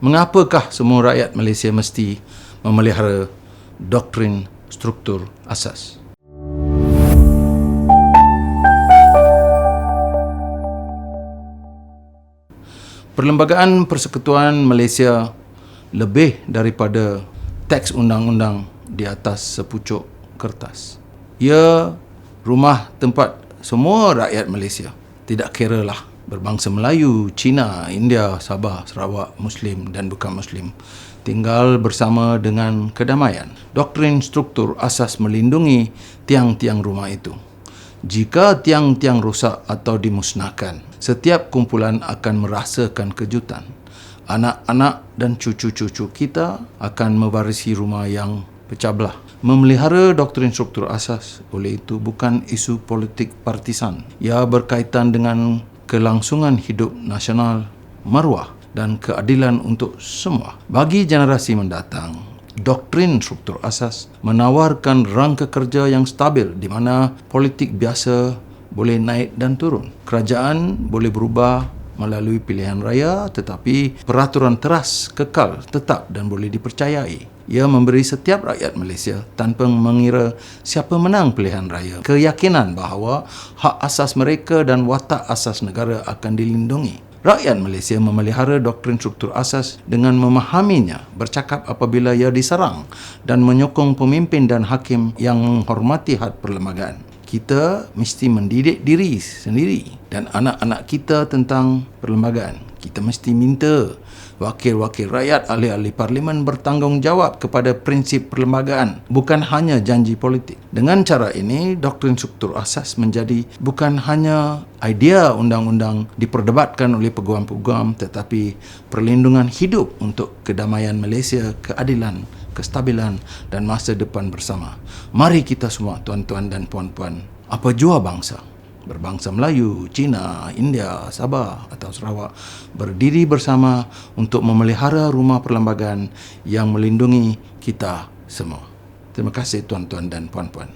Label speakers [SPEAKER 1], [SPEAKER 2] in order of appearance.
[SPEAKER 1] Mengapakah semua rakyat Malaysia mesti memelihara doktrin struktur asas? Perlembagaan Persekutuan Malaysia lebih daripada teks undang-undang di atas sepucuk kertas. Ia rumah tempat semua rakyat Malaysia, tidak kiralah berbangsa Melayu, Cina, India, Sabah, Sarawak, Muslim dan bukan Muslim, tinggal bersama dengan kedamaian. Doktrin struktur asas melindungi tiang-tiang rumah itu. Jika tiang-tiang rosak atau dimusnahkan, setiap kumpulan akan merasakan kejutan. Anak-anak dan cucu-cucu kita akan mewarisi rumah yang pecah belah. Memelihara doktrin struktur asas, oleh itu, bukan isu politik partisan. Ia berkaitan dengan kelangsungan hidup nasional, maruah dan keadilan untuk semua. Bagi generasi mendatang, doktrin struktur asas menawarkan rangka kerja yang stabil di mana politik biasa boleh naik dan turun. Kerajaan boleh berubah melalui pilihan raya, tetapi peraturan teras kekal, tetap dan boleh dipercayai. Ia memberi setiap rakyat Malaysia, tanpa mengira siapa menang pilihan raya, keyakinan bahawa hak asas mereka dan watak asas negara akan dilindungi. Rakyat Malaysia memelihara doktrin struktur asas dengan memahaminya, bercakap apabila ia diserang dan menyokong pemimpin dan hakim yang menghormati had perlembagaan. Kita mesti mendidik diri sendiri dan anak-anak kita tentang perlembagaan. Kita mesti minta wakil-wakil rakyat, ahli-ahli parlimen bertanggungjawab kepada prinsip perlembagaan, bukan hanya janji politik. Dengan cara ini, doktrin struktur asas menjadi bukan hanya idea undang-undang diperdebatkan oleh peguam-peguam, tetapi perlindungan hidup untuk kedamaian Malaysia, keadilan, kestabilan dan masa depan bersama. Mari kita semua, tuan-tuan dan puan-puan, apa jua bangsa, berbangsa Melayu, Cina, India, Sabah atau Sarawak, berdiri bersama untuk memelihara rumah perlembagaan yang melindungi kita semua. Terima kasih tuan-tuan dan puan-puan.